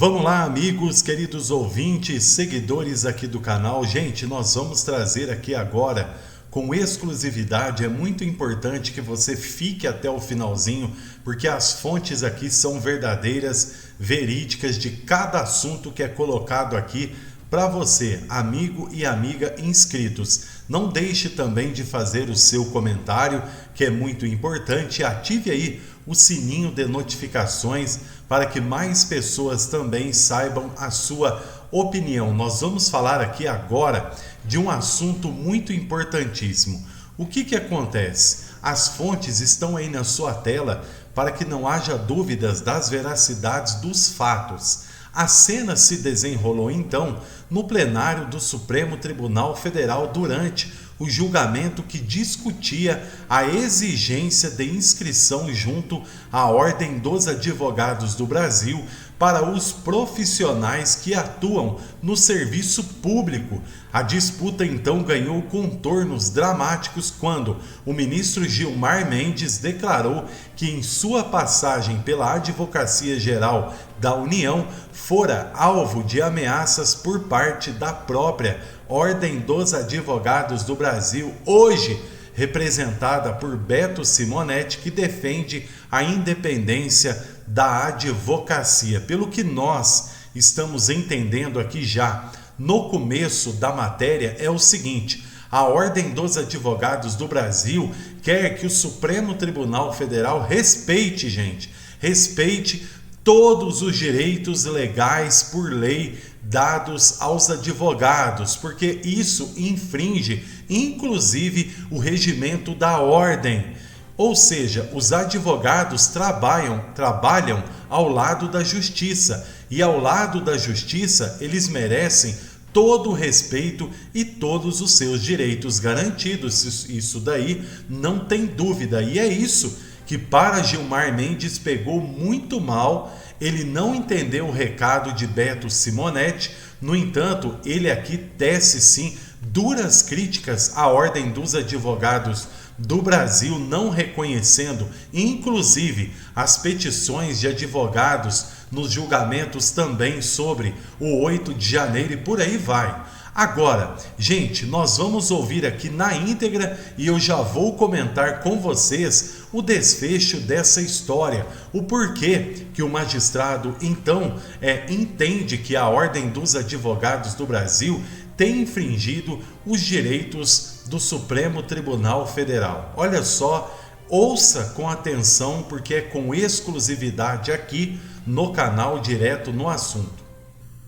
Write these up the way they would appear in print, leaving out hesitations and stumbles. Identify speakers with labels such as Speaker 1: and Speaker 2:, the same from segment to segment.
Speaker 1: Vamos lá, amigos, queridos ouvintes, seguidores aqui do canal. Gente, nós vamos trazer aqui agora, com exclusividade, é muito importante que você fique até o finalzinho, porque as fontes aqui são verdadeiras, verídicas de cada assunto que é colocado aqui para você, amigo e amiga inscritos. Não deixe também de fazer o seu comentário, que é muito importante. Ative aí o sininho de notificações para que mais pessoas também saibam a sua opinião. Nós vamos falar aqui agora de um assunto muito importantíssimo. O que acontece? As fontes estão aí na sua tela para que não haja dúvidas das veracidades dos fatos. A cena se desenrolou então no plenário do Supremo Tribunal Federal durante o julgamento que discutia a exigência de inscrição junto à Ordem dos Advogados do Brasil para os profissionais que atuam no serviço público. A disputa então ganhou contornos dramáticos quando o ministro Gilmar Mendes declarou que em sua passagem pela Advocacia Geral da União fora alvo de ameaças por parte da própria Ordem dos Advogados do Brasil, hoje representada por Beto Simonetti, que defende a independência da advocacia. Pelo que nós estamos entendendo aqui já no começo da matéria, é o seguinte: a Ordem dos Advogados do Brasil quer que o Supremo Tribunal Federal respeite, respeite todos os direitos legais por lei dados aos advogados, porque isso infringe, inclusive, o regimento da ordem. Ou seja, os advogados trabalham ao lado da justiça, e ao lado da justiça eles merecem todo o respeito e todos os seus direitos garantidos. Isso daí não tem dúvida, e é isso que para Gilmar Mendes pegou muito mal. Ele não entendeu o recado de Beto Simonetti. No entanto, ele aqui tece sim duras críticas à Ordem dos Advogados do Brasil, não reconhecendo inclusive as petições de advogados nos julgamentos também sobre o 8 de janeiro e por aí vai. Agora, gente, nós vamos ouvir aqui na íntegra e eu já vou comentar com vocês o desfecho dessa história, o porquê que o magistrado então entende que a Ordem dos Advogados do Brasil tem infringido os direitos do Supremo Tribunal Federal. Olha só, ouça com atenção, porque é com exclusividade aqui no canal Direto no Assunto.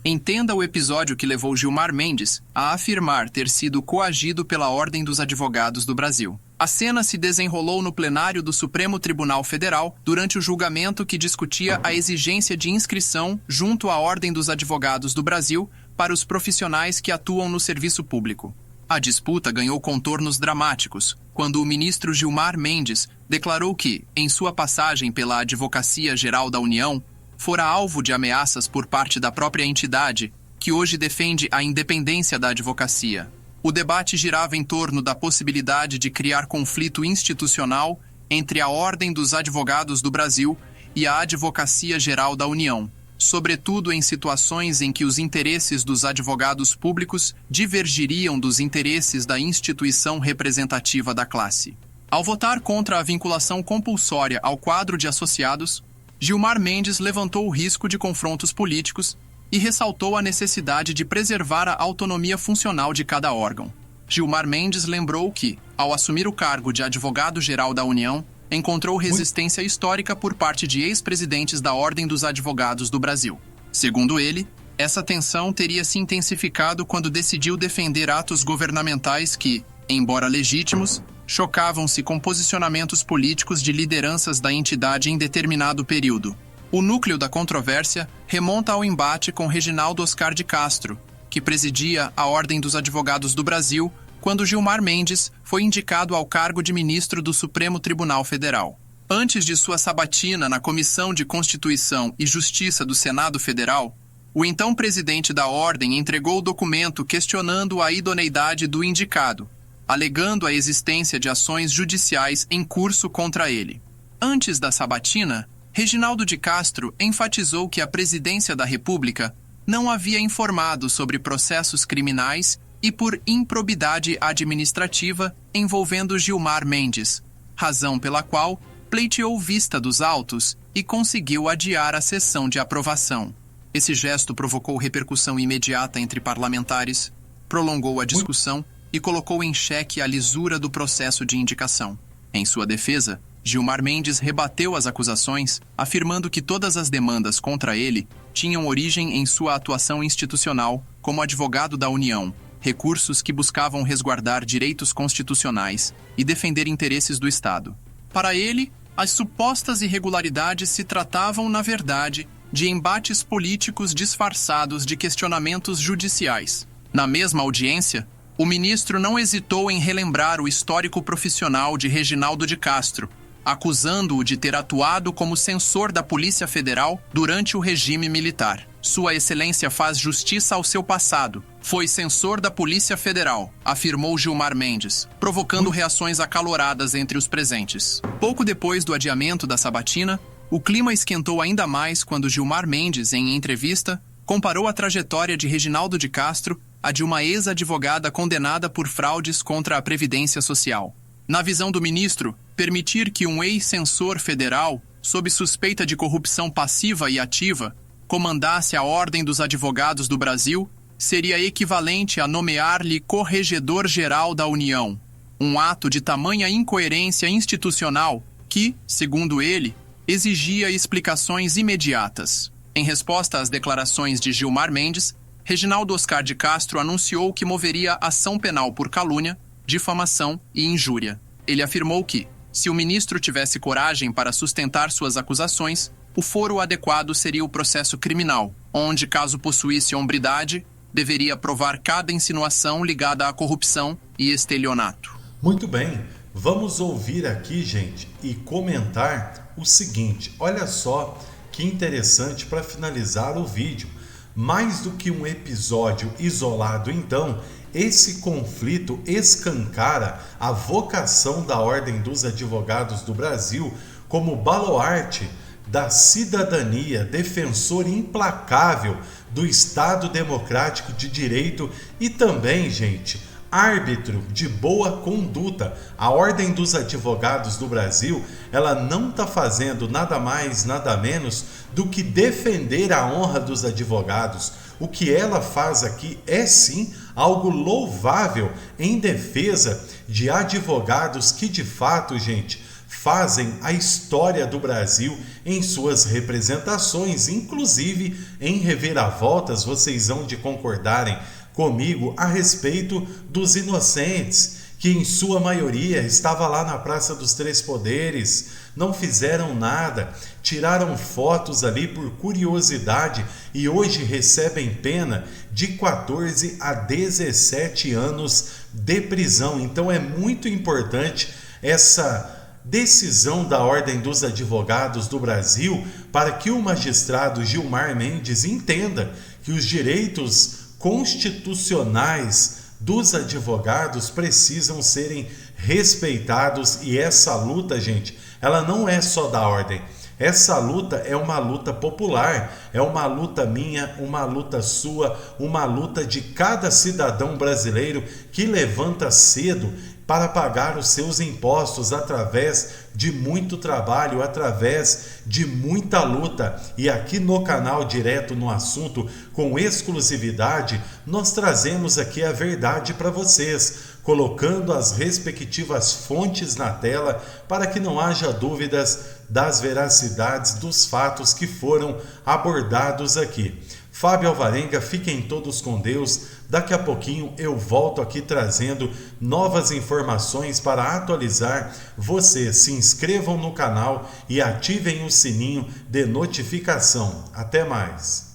Speaker 2: Entenda o episódio que levou Gilmar Mendes a afirmar ter sido coagido pela Ordem dos Advogados do Brasil. A cena se desenrolou no plenário do Supremo Tribunal Federal durante o julgamento que discutia a exigência de inscrição junto à Ordem dos Advogados do Brasil para os profissionais que atuam no serviço público. A disputa ganhou contornos dramáticos quando o ministro Gilmar Mendes declarou que, em sua passagem pela Advocacia Geral da União, fora alvo de ameaças por parte da própria entidade, que hoje defende a independência da advocacia. O debate girava em torno da possibilidade de criar conflito institucional entre a Ordem dos Advogados do Brasil e a Advocacia Geral da União, sobretudo em situações em que os interesses dos advogados públicos divergiriam dos interesses da instituição representativa da classe. Ao votar contra a vinculação compulsória ao quadro de associados, Gilmar Mendes levantou o risco de confrontos políticos e ressaltou a necessidade de preservar a autonomia funcional de cada órgão. Gilmar Mendes lembrou que, ao assumir o cargo de advogado-geral da União, encontrou resistência histórica por parte de ex-presidentes da Ordem dos Advogados do Brasil. Segundo ele, essa tensão teria se intensificado quando decidiu defender atos governamentais que, embora legítimos, chocavam-se com posicionamentos políticos de lideranças da entidade em determinado período. O núcleo da controvérsia remonta ao embate com Reginaldo Oscar de Castro, que presidia a Ordem dos Advogados do Brasil quando Gilmar Mendes foi indicado ao cargo de ministro do Supremo Tribunal Federal. Antes de sua sabatina na Comissão de Constituição e Justiça do Senado Federal, o então presidente da Ordem entregou o documento questionando a idoneidade do indicado, alegando a existência de ações judiciais em curso contra ele. Antes da sabatina, Reginaldo de Castro enfatizou que a Presidência da República não havia informado sobre processos criminais e por improbidade administrativa envolvendo Gilmar Mendes, razão pela qual pleiteou vista dos autos e conseguiu adiar a sessão de aprovação. Esse gesto provocou repercussão imediata entre parlamentares, prolongou a discussão e colocou em xeque a lisura do processo de indicação. Em sua defesa, Gilmar Mendes rebateu as acusações, afirmando que todas as demandas contra ele tinham origem em sua atuação institucional como advogado da União, recursos que buscavam resguardar direitos constitucionais e defender interesses do Estado. Para ele, as supostas irregularidades se tratavam, na verdade, de embates políticos disfarçados de questionamentos judiciais. Na mesma audiência, o ministro não hesitou em relembrar o histórico profissional de Reginaldo de Castro, acusando-o de ter atuado como censor da Polícia Federal durante o regime militar. Sua Excelência faz justiça ao seu passado. Foi censor da Polícia Federal, afirmou Gilmar Mendes, provocando reações acaloradas entre os presentes. Pouco depois do adiamento da sabatina, o clima esquentou ainda mais quando Gilmar Mendes, em entrevista, comparou a trajetória de Reginaldo de Castro à de uma ex-advogada condenada por fraudes contra a Previdência Social. Na visão do ministro, permitir que um ex-censor federal, sob suspeita de corrupção passiva e ativa, comandasse a Ordem dos Advogados do Brasil seria equivalente a nomear-lhe corregedor-geral da União, um ato de tamanha incoerência institucional que, segundo ele, exigia explicações imediatas. Em resposta às declarações de Gilmar Mendes, Reginaldo Oscar de Castro anunciou que moveria ação penal por calúnia, difamação e injúria. Ele afirmou que, se o ministro tivesse coragem para sustentar suas acusações, o foro adequado seria o processo criminal, onde, caso possuísse hombridade, deveria provar cada insinuação ligada à corrupção e estelionato.
Speaker 1: Muito bem, vamos ouvir aqui, gente, e comentar o seguinte. Olha só que interessante para finalizar o vídeo. Mais do que um episódio isolado, então, esse conflito escancara a vocação da Ordem dos Advogados do Brasil como baluarte da cidadania, defensor implacável do Estado democrático de direito e também, gente, árbitro de boa conduta. A Ordem dos Advogados do Brasil, ela não está fazendo nada mais, nada menos do que defender a honra dos advogados. O que ela faz aqui é sim algo louvável em defesa de advogados que de fato, gente, fazem a história do Brasil em suas representações, inclusive em reviravoltas. Vocês hão de concordarem comigo a respeito dos inocentes, que em sua maioria estava lá na Praça dos Três Poderes, não fizeram nada, tiraram fotos ali por curiosidade e hoje recebem pena de 14 a 17 anos de prisão. Então é muito importante essa decisão da Ordem dos Advogados do Brasil para que o magistrado Gilmar Mendes entenda que os direitos constitucionais dos advogados precisam serem respeitados. E essa luta, gente, ela não é só da ordem. Essa luta é uma luta popular, é uma luta minha, uma luta sua, uma luta de cada cidadão brasileiro que levanta cedo para pagar os seus impostos através de muito trabalho, através de muita luta. E aqui no canal Direto no Assunto, com exclusividade, nós trazemos aqui a verdade para vocês, colocando as respectivas fontes na tela para que não haja dúvidas das veracidades dos fatos que foram abordados aqui. Fábio Alvarenga, fiquem todos com Deus. Daqui a pouquinho eu volto aqui trazendo novas informações para atualizar vocês. Se inscrevam no canal e ativem o sininho de notificação. Até mais!